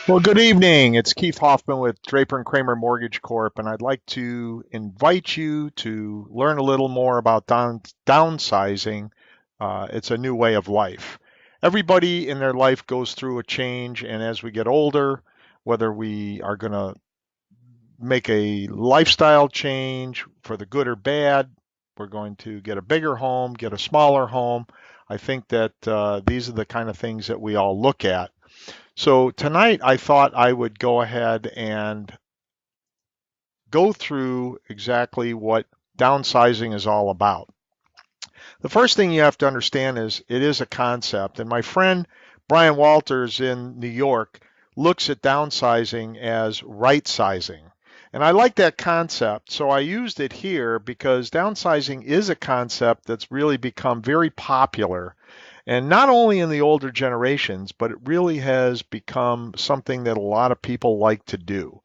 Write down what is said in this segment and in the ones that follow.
Well, good evening. It's Keith Hoffman with Draper and Kramer Mortgage Corp, and I'd like to invite you to learn a little more about downsizing. It's a new way of life. Everybody in their life goes through a change, and as we get older, whether we are going to make a lifestyle change for the good or bad, we're going to get a bigger home, get a smaller home. I think that these are the kind of things that we all look at. So tonight I thought I would go ahead and go through exactly what downsizing is all about. The first thing you have to understand is it is a concept, and my friend Brian Walters in New York looks at downsizing as right sizing. And I like that concept, so I used it here because downsizing is a concept that's really become very popular. And not only in the older generations, but it really has become something that a lot of people like to do.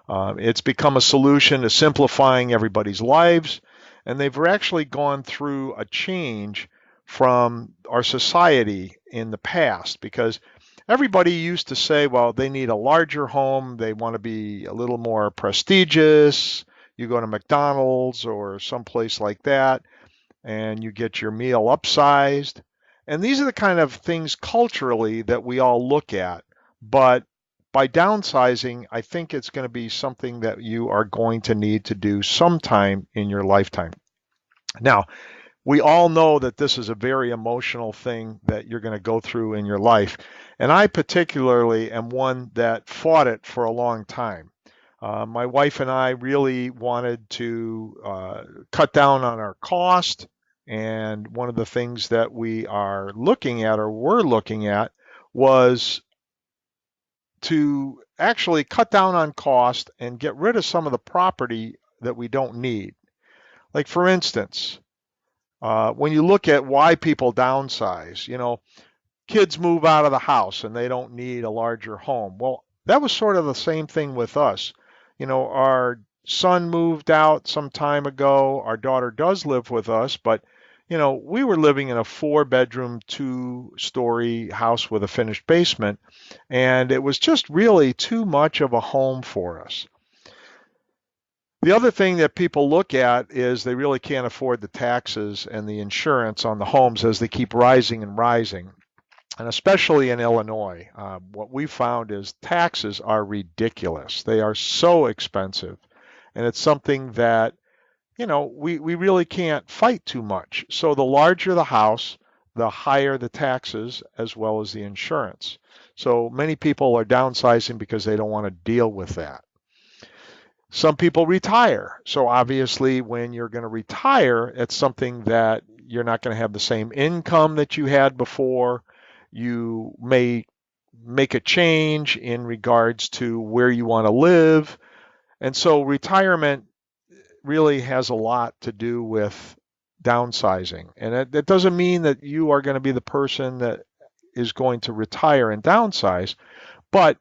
It's become a solution to simplifying everybody's lives, and they've actually gone through a change from our society in the past because everybody used to say, well, they need a larger home, they want to be a little more prestigious. You go to McDonald's or someplace like that, and you get your meal upsized. And these are the kind of things culturally that we all look at. But by downsizing, I think it's going to be something that you are going to need to do sometime in your lifetime. Now, we all know that this is a very emotional thing that you're going to go through in your life. And I particularly am one that fought it for a long time. My wife and I really wanted to cut down on our cost. And one of the things that we are looking at or were looking at was to actually cut down on cost and get rid of some of the property that we don't need. Like, for instance, when you look at why people downsize, kids move out of the house and they don't need a larger home. Well, that was sort of the same thing with us. Our son moved out some time ago. Our daughter does live with us, but we were living in a 4-bedroom, 2-story house with a finished basement, and it was just really too much of a home for us. The other thing that people look at is they really can't afford the taxes and the insurance on the homes as they keep rising and rising. And especially in Illinois, what we found is taxes are ridiculous. They are so expensive. And it's something that, we really can't fight too much. So the larger the house, the higher the taxes as well as the insurance. So many people are downsizing because they don't want to deal with that. Some people retire. So obviously, when you're going to retire, it's something that you're not going to have the same income that you had before. You may make a change in regards to where you want to live. And so retirement really has a lot to do with downsizing. And that doesn't mean that you are going to be the person that is going to retire and downsize, but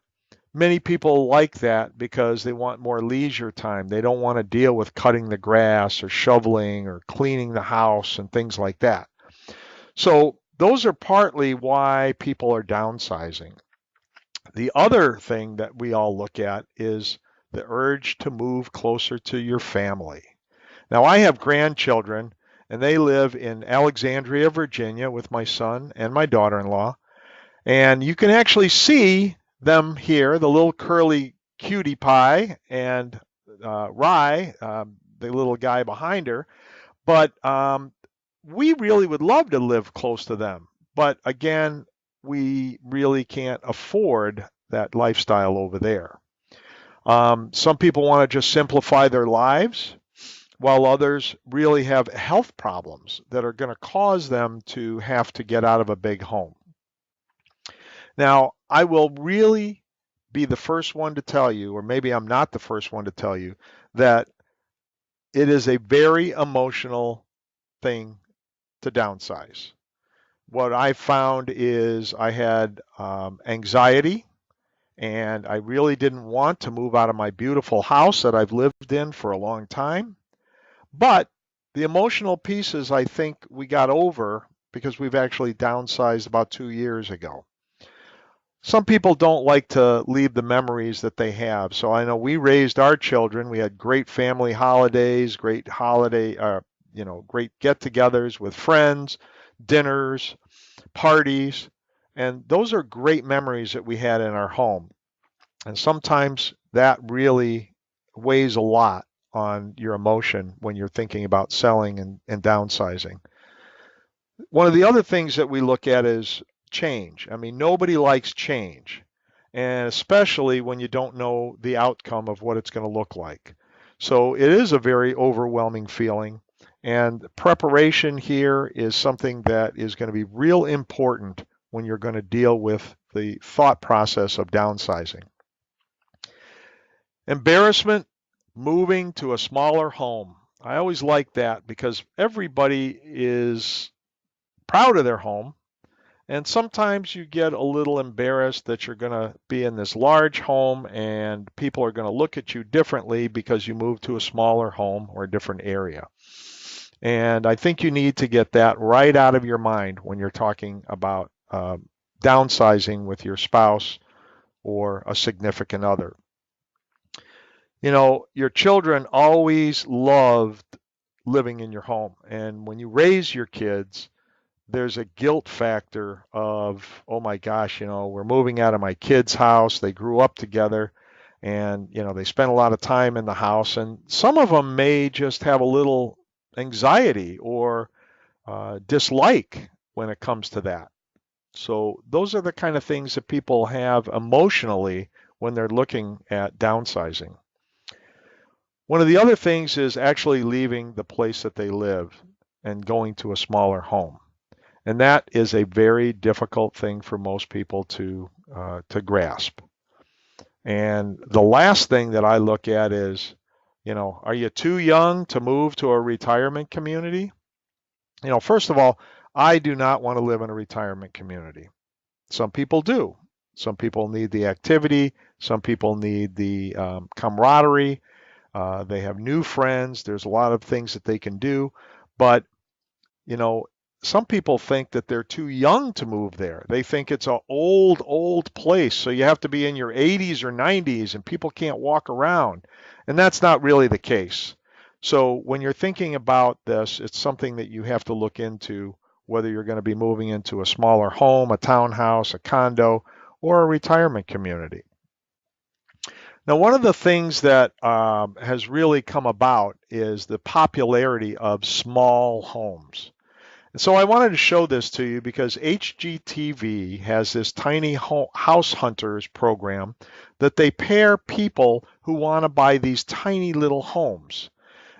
many people like that because they want more leisure time. They don't want to deal with cutting the grass or shoveling or cleaning the house and things like that. So those are partly why people are downsizing. The other thing that we all look at is the urge to move closer to your family. Now, I have grandchildren, and they live in Alexandria, Virginia, with my son and my daughter in law. And you can actually see them here, the little curly cutie pie and Rye, the little guy behind her. But we really would love to live close to them. But again, we really can't afford that lifestyle over there. Some people want to just simplify their lives, while others really have health problems that are going to cause them to have to get out of a big home. Now, I will really be the first one to tell you, or maybe I'm not the first one to tell you, that it is a very emotional thing to downsize. What I found is I had anxiety, and I really didn't want to move out of my beautiful house that I've lived in for a long time. But the emotional pieces, I think we got over because we've actually downsized about 2 years ago. Some people don't like to leave the memories that they have. So I know we raised our children. We had great family holidays, great get-togethers with friends, dinners, parties, and those are great memories that we had in our home. And sometimes that really weighs a lot on your emotion when you're thinking about selling and downsizing. One of the other things that we look at is change. I mean, nobody likes change, and especially when you don't know the outcome of what it's going to look like. So it is a very overwhelming feeling, and preparation here is something that is going to be real important when you're going to deal with the thought process of downsizing. Embarrassment, moving to a smaller home. I always like that because everybody is proud of their home. And sometimes you get a little embarrassed that you're going to be in this large home and people are going to look at you differently because you moved to a smaller home or a different area. And I think you need to get that right out of your mind when you're talking about downsizing with your spouse or a significant other. You know, your children always loved living in your home. And when you raise your kids, there's a guilt factor of, oh my gosh, we're moving out of my kid's house. They grew up together and, they spent a lot of time in the house. And some of them may just have a little anxiety or dislike when it comes to that. So those are the kind of things that people have emotionally when they're looking at downsizing. One of the other things is actually leaving the place that they live and going to a smaller home. And that is a very difficult thing for most people to grasp. And the last thing that I look at is, are you too young to move to a retirement community? First of all, I do not want to live in a retirement community. Some people do. Some people need the activity. Some people need the camaraderie. They have new friends. There's a lot of things that they can do. But, you know, some people think that they're too young to move there. They think it's an old place. So you have to be in your 80s or 90s and people can't walk around. And that's not really the case. So when you're thinking about this, it's something that you have to look into whether you're going to be moving into a smaller home, a townhouse, a condo, or a retirement community. Now, one of the things that has really come about is the popularity of small homes. And so I wanted to show this to you because HGTV has this tiny house hunters program that they pair people who want to buy these tiny little homes.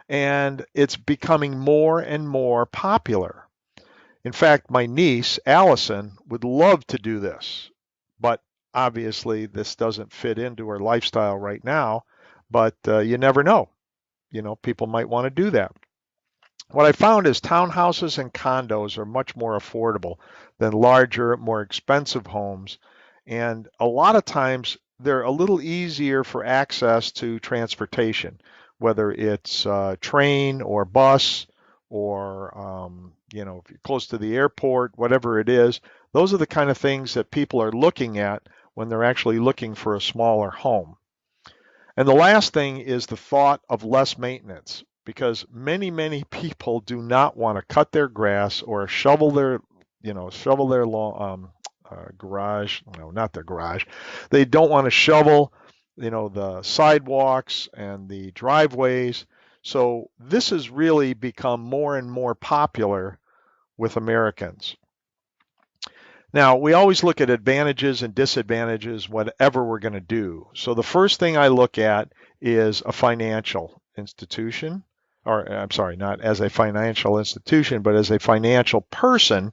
And it's becoming more and more popular. In fact, my niece, Allison, would love to do this, but obviously this doesn't fit into her lifestyle right now, but you never know. People might want to do that. What I found is townhouses and condos are much more affordable than larger, more expensive homes. And a lot of times they're a little easier for access to transportation, whether it's train or bus or, if you're close to the airport, whatever it is. Those are the kind of things that people are looking at when they're actually looking for a smaller home. And the last thing is the thought of less maintenance because many people do not want to cut their grass or shovel their lawn, garage. No, not their garage. They don't want to shovel, the sidewalks and the driveways. So this has really become more and more popular with Americans. Now, we always look at advantages and disadvantages, whatever we're going to do. So the first thing I look at is a financial institution, or I'm sorry, not as a financial institution, but as a financial person.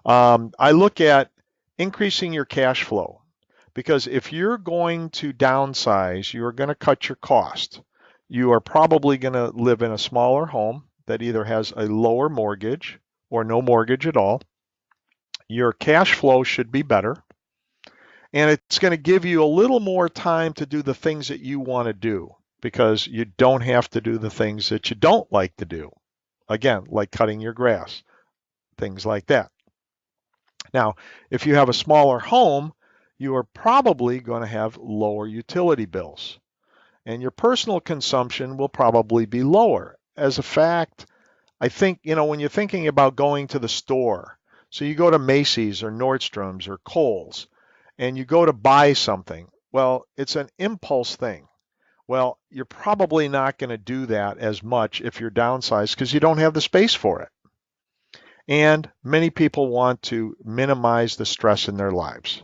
I look at increasing your cash flow because if you're going to downsize, you're going to cut your cost. You are probably going to live in a smaller home that either has a lower mortgage or no mortgage at all. Your cash flow should be better, and it's going to give you a little more time to do the things that you want to do because you don't have to do the things that you don't like to do. Again, like cutting your grass, things like that. Now, if you have a smaller home, you are probably going to have lower utility bills. And your personal consumption will probably be lower. As a fact, I think, when you're thinking about going to the store, so you go to Macy's or Nordstrom's or Kohl's, and you go to buy something, well, it's an impulse thing. Well, you're probably not going to do that as much if you're downsized because you don't have the space for it. And many people want to minimize the stress in their lives.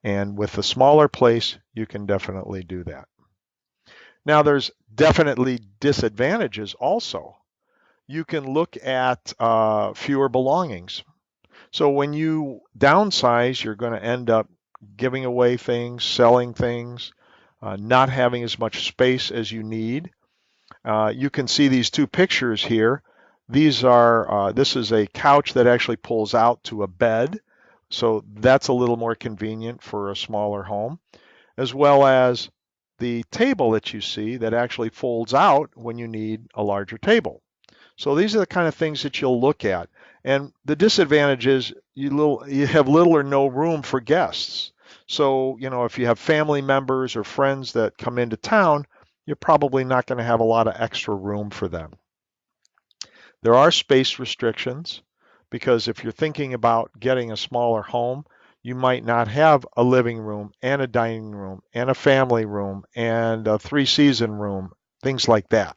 And with a smaller place, you can definitely do that. Now, there's definitely disadvantages also. You can look at fewer belongings. So when you downsize, you're going to end up giving away things, selling things, not having as much space as you need. You can see these two pictures here. This is a couch that actually pulls out to a bed. So that's a little more convenient for a smaller home, as well as the table that you see that actually folds out when you need a larger table. So these are the kind of things that you'll look at. And the disadvantage is you have little or no room for guests. So, if you have family members or friends that come into town, you're probably not going to have a lot of extra room for them. There are space restrictions because if you're thinking about getting a smaller home, you might not have a living room and a dining room and a family room and a three-season room, things like that.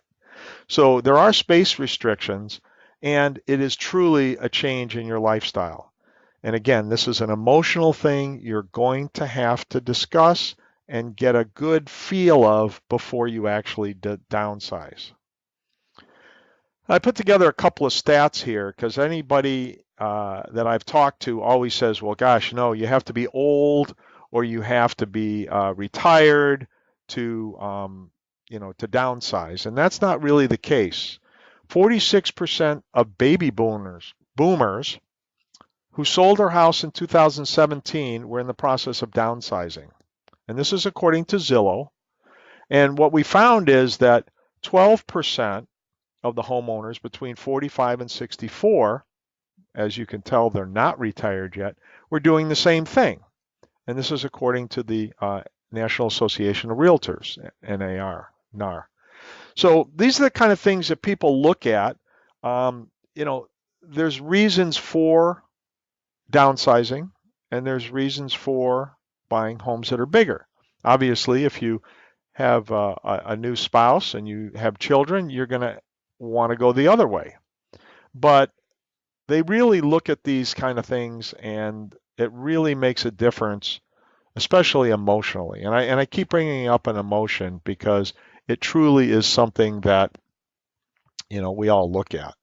So there are space restrictions, and it is truly a change in your lifestyle. And again, this is an emotional thing you're going to have to discuss and get a good feel of before you actually downsize. I put together a couple of stats here because anybody that I've talked to always says, well, gosh, no, you have to be old or you have to be retired to to downsize. And that's not really the case. 46% of baby boomers who sold their house in 2017 were in the process of downsizing. And this is according to Zillow. And what we found is that 12% of the homeowners between 45 and 64, as you can tell, they're not retired yet, were doing the same thing. And this is according to the National Association of Realtors, NAR. So these are the kind of things that people look at. There's reasons for downsizing, and there's reasons for buying homes that are bigger. Obviously, if you have a new spouse and you have children, you're going to want to go the other way. But they really look at these kind of things, and it really makes a difference, especially emotionally. And I keep bringing up an emotion because it truly is something that we all look at.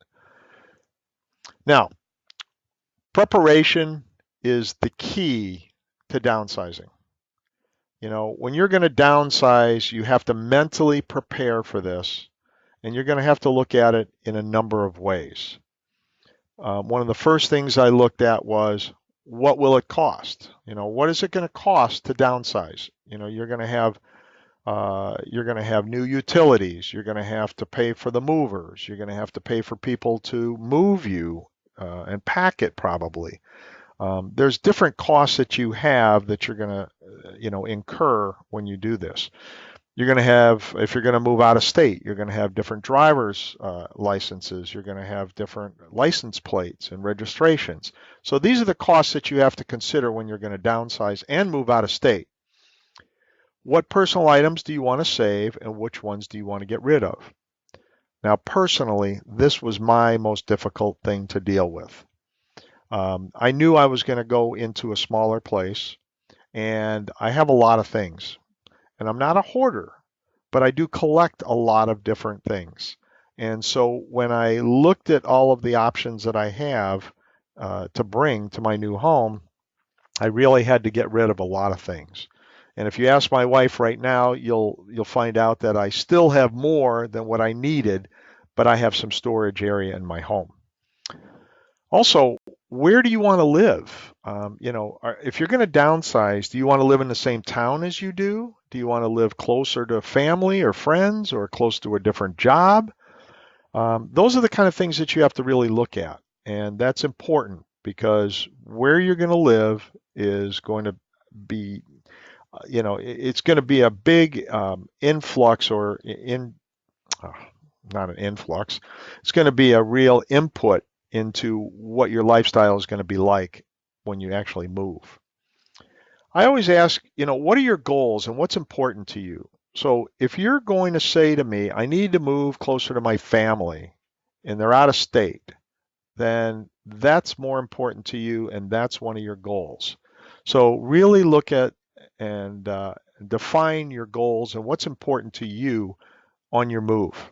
Now, preparation is the key to downsizing. When you're going to downsize, you have to mentally prepare for this, and you're going to have to look at it in a number of ways. One of the first things I looked at was, what will it cost? What is it going to cost to downsize? You're going to have new utilities. You're going to have to pay for the movers. You're going to have to pay for people to move you and pack it probably. There's different costs that you have that you're going to, incur when you do this. You're going to have, if you're going to move out of state, you're going to have different driver's licenses. You're going to have different license plates and registrations. So these are the costs that you have to consider when you're going to downsize and move out of state. What personal items do you want to save and which ones do you want to get rid of? Now, personally, this was my most difficult thing to deal with. I knew I was going to go into a smaller place, and I have a lot of things. And I'm not a hoarder, but I do collect a lot of different things. And so when I looked at all of the options that I have to bring to my new home, I really had to get rid of a lot of things. And if you ask my wife right now, you'll find out that I still have more than what I needed, but I have some storage area in my home. Also, where do you want to live? If you're going to downsize, do you want to live in the same town as you do? Do you want to live closer to family or friends or close to a different job? Those are the kind of things that you have to really look at. And that's important because where you're going to live is going to be it's going to be a big influx or uh, not an influx. It's going to be a real input into what your lifestyle is going to be like when you actually move. I always ask, what are your goals and what's important to you? So if you're going to say to me, I need to move closer to my family and they're out of state, then that's more important to you and that's one of your goals. So really look at and define your goals and what's important to you on your move.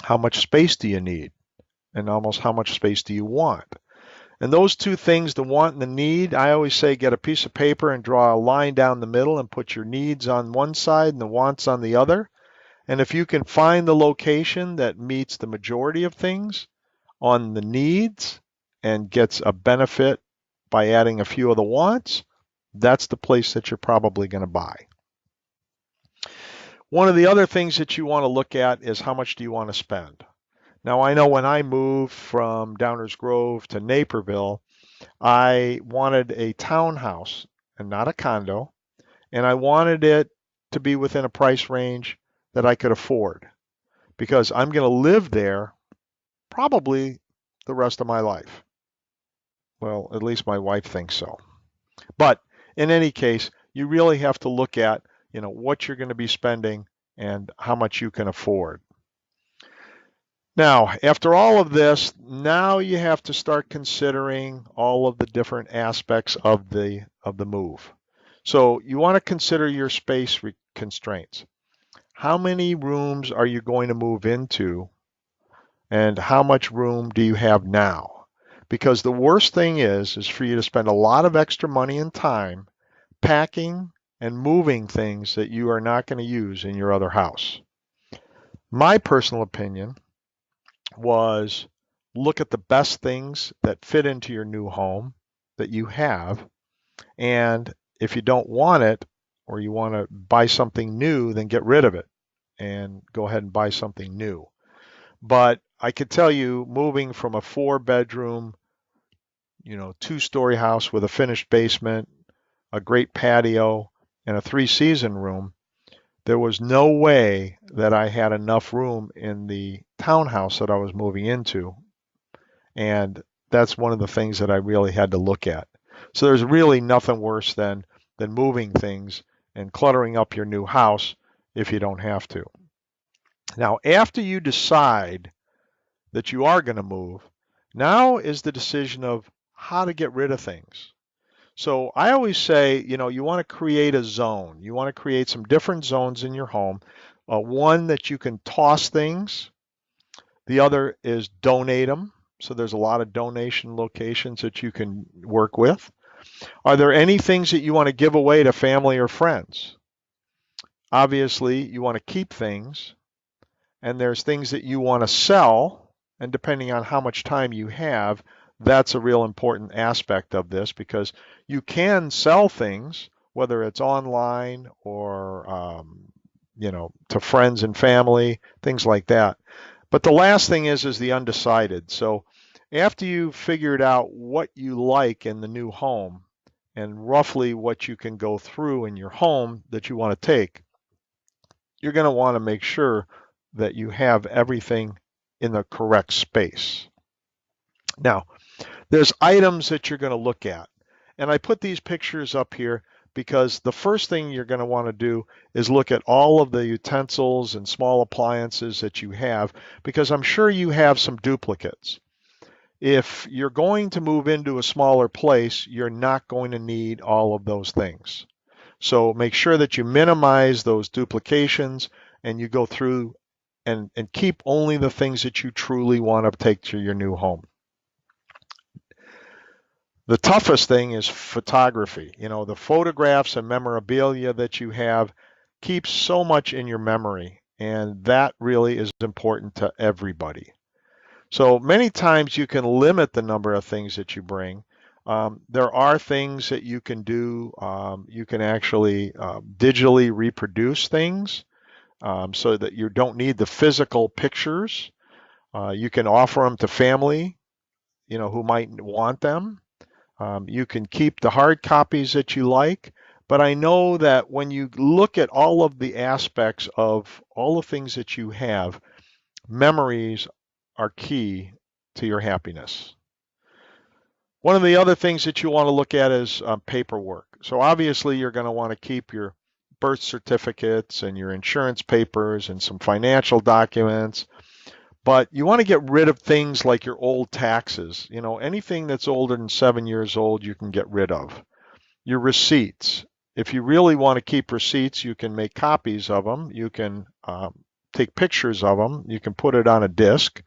How much space do you need? And almost how much space do you want? And those two things, the want and the need, I always say get a piece of paper and draw a line down the middle and put your needs on one side and the wants on the other. And if you can find the location that meets the majority of things on the needs and gets a benefit by adding a few of the wants, that's the place that you're probably going to buy. One of the other things that you want to look at is how much do you want to spend? Now, I know when I moved from Downers Grove to Naperville, I wanted a townhouse and not a condo, and I wanted it to be within a price range that I could afford because I'm going to live there probably the rest of my life. Well, at least my wife thinks so. But in any case, you really have to look at, what you're going to be spending and how much you can afford. Now, after all of this, now you have to start considering all of the different aspects of the move. So you want to consider your space constraints. How many rooms are you going to move into, and how much room do you have now? Because the worst thing is for you to spend a lot of extra money and time packing and moving things that you are not going to use in your other house. My personal opinion was look at the best things that fit into your new home that you have. And if you don't want it or you want to buy something new, then get rid of it and go ahead and buy something new. But I could tell you moving from a 4-bedroom, 2-story house with a finished basement, a great patio, and a 3-season room, there was no way that I had enough room in the townhouse that I was moving into. And that's one of the things that I really had to look at. So there's really nothing worse than moving things and cluttering up your new house if you don't have to. Now, after you decide that you are going to move, now is the decision of how to get rid of things. So I always say, you want to create a zone. You want to create some different zones in your home. One that you can toss things. The other is donate them. So there's a lot of donation locations that you can work with. Are there any things that you want to give away to family or friends? Obviously, you want to keep things. And there's things that you want to sell. And depending on how much time you have, that's a real important aspect of this because you can sell things, whether it's online or, to friends and family, things like that. But the last thing is the undecided. So after you've figured out what you like in the new home and roughly what you can go through in your home that you want to take, you're going to want to make sure that you have everything in the correct space. Now, there's items that you're going to look at. And I put these pictures up here because the first thing you're going to want to do is look at all of the utensils and small appliances that you have because I'm sure you have some duplicates. If you're going to move into a smaller place, you're not going to need all of those things. So make sure that you minimize those duplications and you go through and keep only the things that you truly want to take to your new home. The toughest thing is photography. The photographs and memorabilia that you have keeps so much in your memory, and that really is important to everybody. So many times you can limit the number of things that you bring. There are things that you can do. You can actually digitally reproduce things so that you don't need the physical pictures. You can offer them to family, who might want them. You can keep the hard copies that you like, But I know that when you look at all of the aspects of all the things that you have, memories are key to your happiness. One of the other things that you want to look at is paperwork. So obviously you're going to want to keep your birth certificates and your insurance papers and some financial documents, but you want to get rid of things like your old taxes. You know, anything that's older than 7 years old, you can get rid of. Your receipts. If you really want to keep receipts, you can make copies of them. You can take pictures of them. You can put it on a disc.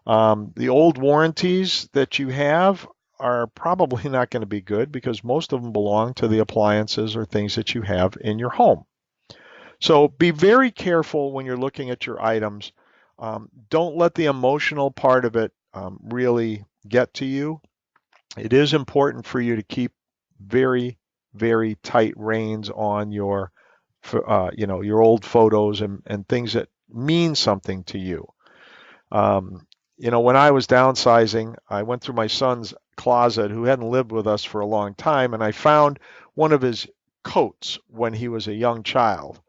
The old warranties that you have are probably not going to be good because most of them belong to the appliances or things that you have in your home. So be very careful when you're looking at your items. Don't let the emotional part of it really get to you. It is important for you to keep very, very tight reins on your, your old photos and things that mean something to you. When I was downsizing, I went through my son's closet, who hadn't lived with us for a long time, and I found one of his coats when he was a young child.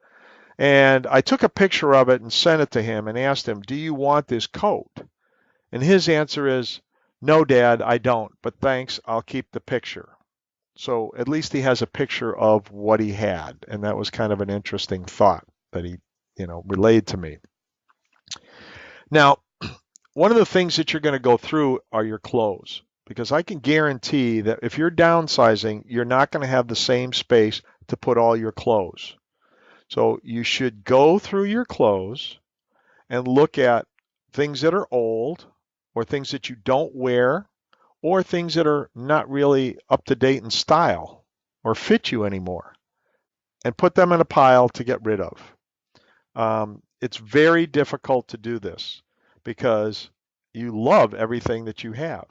And I took a picture of it and sent it to him and asked him, "Do you want this coat?" And his answer is, "No, Dad, I don't, but thanks, I'll keep the picture." So at least he has a picture of what he had, and that was kind of an interesting thought that he, relayed to me. Now, one of the things that you're going to go through are your clothes, because I can guarantee that if you're downsizing, you're not going to have the same space to put all your clothes. So you should go through your clothes and look at things that are old or things that you don't wear or things that are not really up to date in style or fit you anymore, and put them in a pile to get rid of. It's very difficult to do this because you love everything that you have.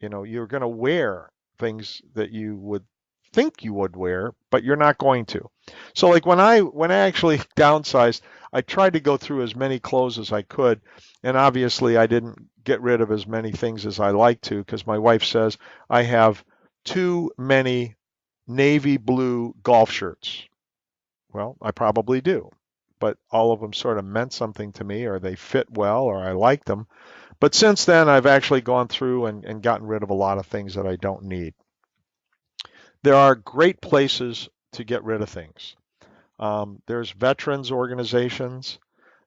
You're going to wear things that you would think you would wear, but you're not going to. So like when I actually downsized, I tried to go through as many clothes as I could, and obviously I didn't get rid of as many things as I like to because my wife says I have too many navy blue golf shirts. Well, I probably do, but all of them sort of meant something to me, or they fit well, or I liked them. But since then, I've actually gone through and gotten rid of a lot of things that I don't need. There are great places to get rid of things. There's veterans organizations.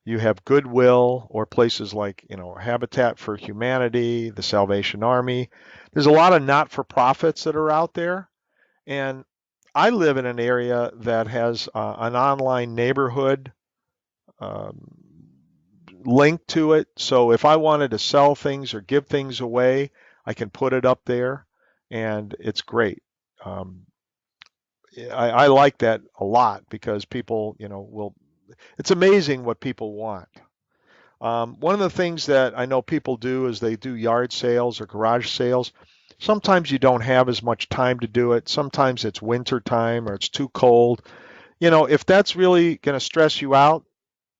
You have Goodwill or places like, Habitat for Humanity, the Salvation Army. There's a lot of not-for-profits that are out there. And I live in an area that has an online neighborhood link to it. So if I wanted to sell things or give things away, I can put it up there, and it's great. I like that a lot because people, it's amazing what people want. One of the things that I know people do is they do yard sales or garage sales. Sometimes you don't have as much time to do it. Sometimes it's winter time or it's too cold. If that's really going to stress you out,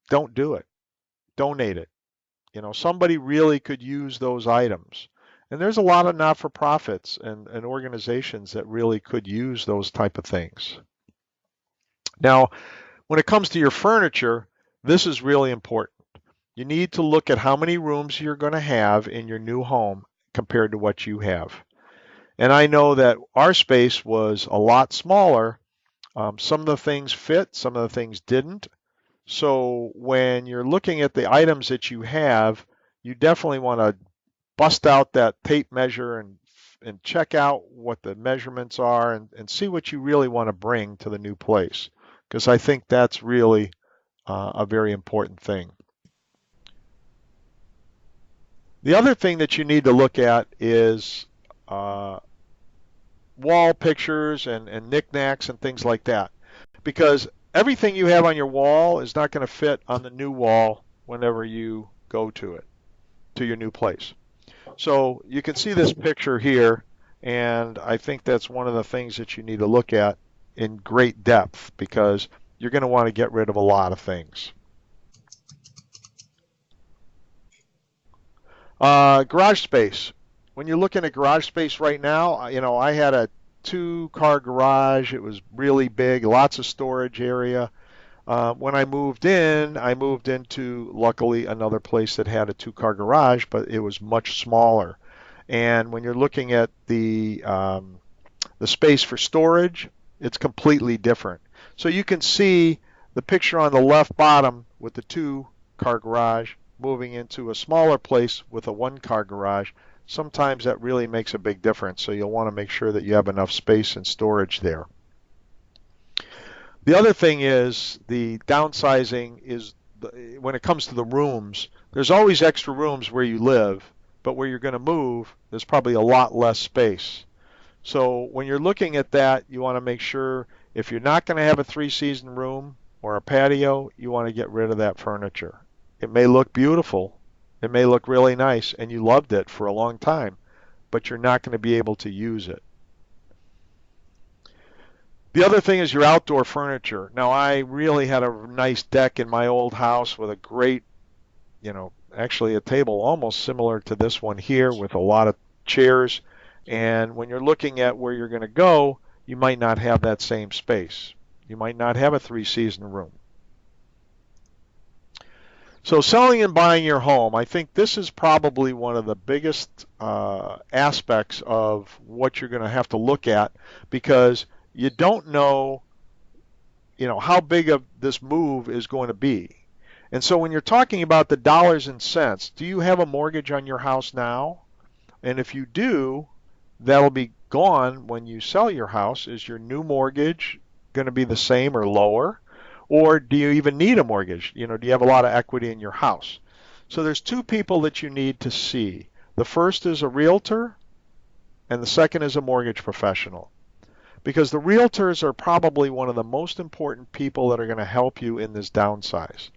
don't do it. Donate it. Somebody really could use those items. And there's a lot of not-for-profits and organizations that really could use those type of things. Now, when it comes to your furniture, this is really important. You need to look at how many rooms you're going to have in your new home compared to what you have. And I know that our space was a lot smaller. Some of the things fit, some of the things didn't. So when you're looking at the items that you have, you definitely want to bust out that tape measure and check out what the measurements are and see what you really want to bring to the new place, because I think that's really a very important thing. The other thing that you need to look at is wall pictures and knickknacks and things like that, because everything you have on your wall is not going to fit on the new wall whenever you go to your new place. So you can see this picture here, and I think that's one of the things that you need to look at in great depth because you're going to want to get rid of a lot of things. Garage space. When you're looking at garage space right now, I had a two-car garage. It was really big, lots of storage area. When I moved into, luckily, another place that had a two-car garage, but it was much smaller. And when you're looking at the space for storage, it's completely different. So you can see the picture on the left bottom with the two-car garage moving into a smaller place with a one-car garage. Sometimes that really makes a big difference, so you'll want to make sure that you have enough space and storage there. The other thing is the downsizing is when it comes to the rooms, there's always extra rooms where you live, but where you're going to move, there's probably a lot less space. So when you're looking at that, you want to make sure if you're not going to have a three-season room or a patio, you want to get rid of that furniture. It may look beautiful, it may look really nice, and you loved it for a long time, but you're not going to be able to use it. The other thing is your outdoor furniture. Now, I really had a nice deck in my old house with a great, actually a table almost similar to this one here with a lot of chairs. And when you're looking at where you're going to go, you might not have that same space. You might not have a three-season room. So selling and buying your home, I think this is probably one of the biggest aspects of what you're going to have to look at, because you don't know, how big of this move is going to be. And so when you're talking about the dollars and cents, do you have a mortgage on your house now? And if you do, that'll be gone when you sell your house. Is your new mortgage going to be the same or lower? Or do you even need a mortgage? Do you have a lot of equity in your house? So there's two people that you need to see. The first is a realtor, and the second is a mortgage professional. Because the realtors are probably one of the most important people that are going to help you in this downsize.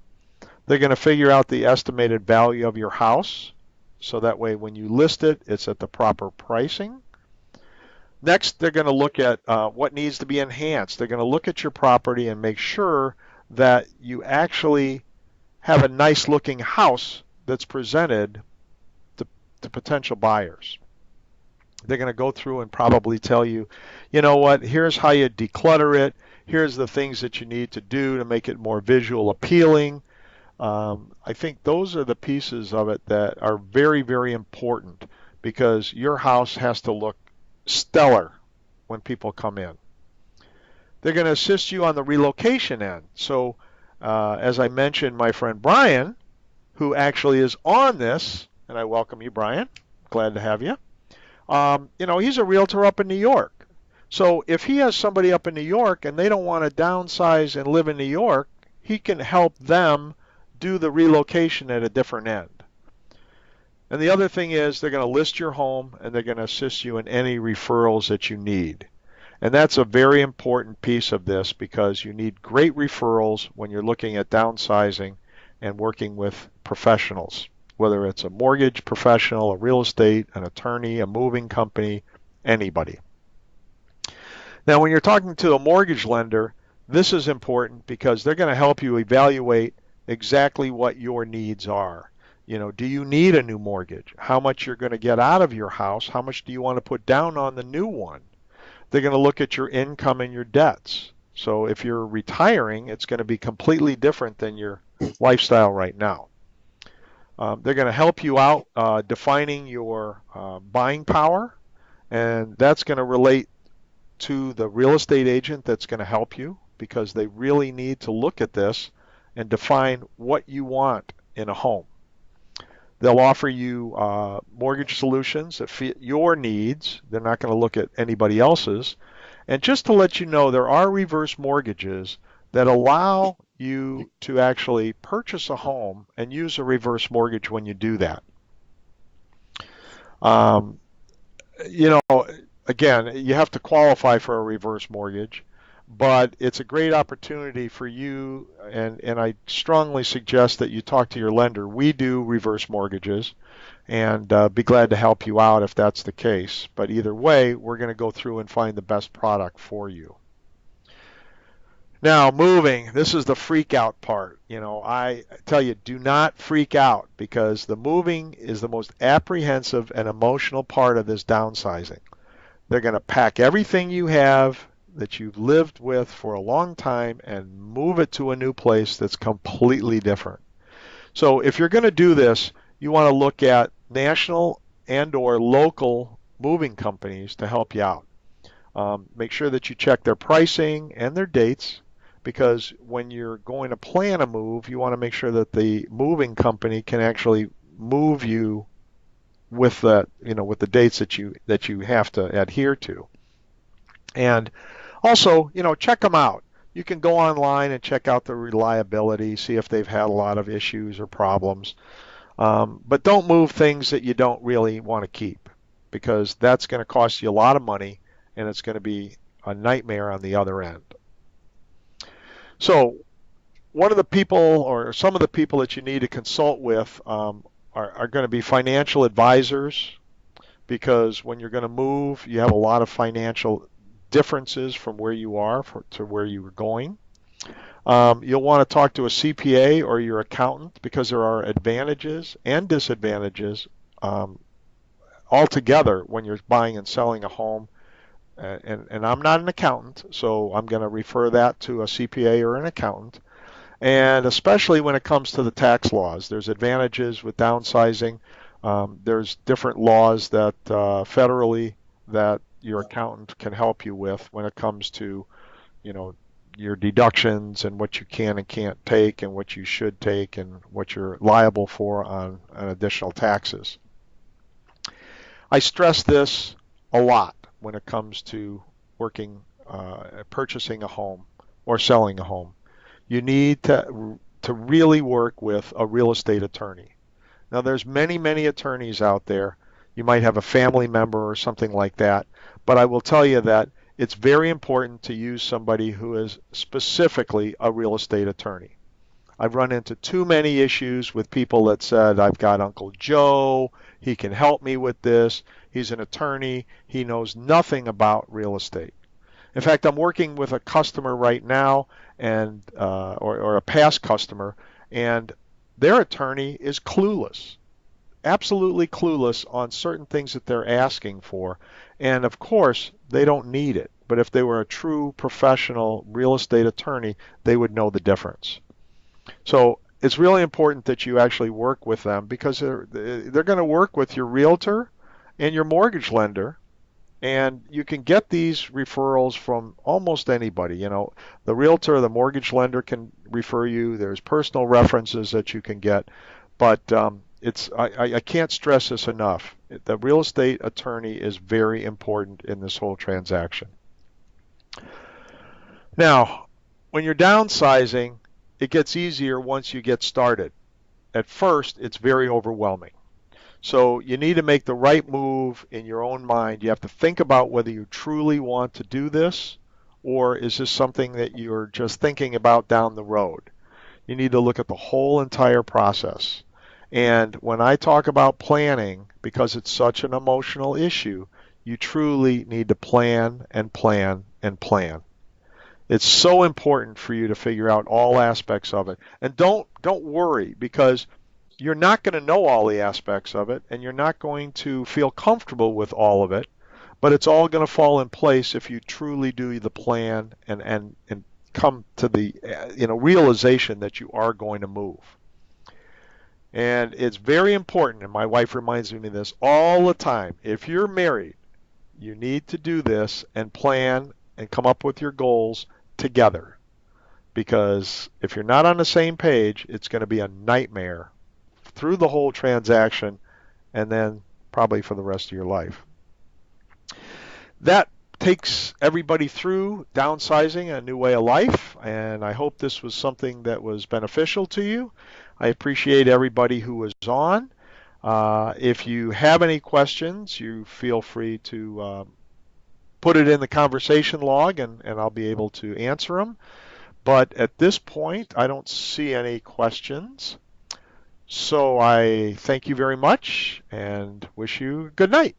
They're going to figure out the estimated value of your house, so that way when you list it, it's at the proper pricing. Next, they're going to look at what needs to be enhanced. They're going to look at your property and make sure that you actually have a nice looking house that's presented to potential buyers. They're going to go through and probably tell you, here's how you declutter it. Here's the things that you need to do to make it more visual appealing. I think those are the pieces of it that are very, very important, because your house has to look stellar when people come in. They're going to assist you on the relocation end. So as I mentioned, my friend Brian, who actually is on this, and I welcome you, Brian. Glad to have you. He's a realtor up in New York. So if he has somebody up in New York and they don't want to downsize and live in New York, he can help them do the relocation at a different end. And the other thing is they're going to list your home and they're going to assist you in any referrals that you need. And that's a very important piece of this, because you need great referrals when you're looking at downsizing and working with professionals, whether it's a mortgage professional, a real estate, an attorney, a moving company, anybody. Now, when you're talking to a mortgage lender, this is important because they're going to help you evaluate exactly what your needs are. Do you need a new mortgage? How much you're going to get out of your house? How much do you want to put down on the new one? They're going to look at your income and your debts. So if you're retiring, it's going to be completely different than your lifestyle right now. They're going to help you out defining your buying power, and that's going to relate to the real estate agent that's going to help you, because they really need to look at this and define what you want in a home. They'll offer you mortgage solutions that fit your needs. They're not going to look at anybody else's. And just to let you know, there are reverse mortgages that allow you to actually purchase a home and use a reverse mortgage when you do that. Again, you have to qualify for a reverse mortgage, but it's a great opportunity for you, and I strongly suggest that you talk to your lender. We do reverse mortgages, and be glad to help you out if that's the case. But either way, we're going to go through and find the best product for you. Now, moving, this is the freak out part. I tell you, do not freak out, because the moving is the most apprehensive and emotional part of this downsizing. They're going to pack everything you have that you've lived with for a long time and move it to a new place that's completely different. So if you're going to do this, you want to look at national and or local moving companies to help you out. Make sure that you check their pricing and their dates, because when you're going to plan a move, you want to make sure that the moving company can actually move you with with the dates that you have to adhere to. And also, check them out. You can go online and check out the reliability, see if they've had a lot of issues or problems. But don't move things that you don't really want to keep, because that's going to cost you a lot of money and it's going to be a nightmare on the other end. So one of the people, or some of the people that you need to consult with, are going to be financial advisors, because when you're going to move, you have a lot of financial differences from where you are to where you are going. You'll want to talk to a CPA or your accountant, because there are advantages and disadvantages altogether when you're buying and selling a home. And I'm not an accountant, so I'm going to refer that to a CPA or an accountant. And especially when it comes to the tax laws, there's advantages with downsizing. There's different laws that federally that your accountant can help you with when it comes to, your deductions and what you can and can't take and what you should take and what you're liable for on additional taxes. I stress this a lot when it comes to purchasing a home or selling a home. You need to really work with a real estate attorney. Now, there's many attorneys out there. You might have a family member or something like that, but I will tell you that it's very important to use somebody who is specifically a real estate attorney. I've run into too many issues with people that said, I've got Uncle Joe, he can help me with this, he's an attorney, he knows nothing about real estate. In fact, I'm working with a customer right now, and or a past customer, and their attorney is clueless, absolutely clueless on certain things that they're asking for. And of course, they don't need it. But if they were a true professional real estate attorney, they would know the difference. So it's really important that you actually work with them, because they're going to work with your realtor and your mortgage lender. And you can get these referrals from almost anybody. The realtor, the mortgage lender can refer you. There's personal references that you can get. But I can't stress this enough. The real estate attorney is very important in this whole transaction. Now, when you're downsizing, it gets easier once you get started. At first, it's very overwhelming. So you need to make the right move in your own mind. You have to think about whether you truly want to do this, or is this something that you're just thinking about down the road. You need to look at the whole entire process. And when I talk about planning, because it's such an emotional issue, you truly need to plan and plan and plan. It's so important for you to figure out all aspects of it. And don't worry, because you're not going to know all the aspects of it, and you're not going to feel comfortable with all of it, but it's all going to fall in place if you truly do the plan and come to the realization that you are going to move. And it's very important, and my wife reminds me of this all the time. If you're married, you need to do this and plan and come up with your goals together, because if you're not on the same page, it's going to be a nightmare through the whole transaction, and then probably for the rest of your life. That takes everybody through downsizing, a new way of life, and I hope this was something that was beneficial to you. I appreciate everybody who was on. If you have any questions, you feel free to put it in the conversation log, and I'll be able to answer them. But at this point, I don't see any questions. So I thank you very much and wish you good night.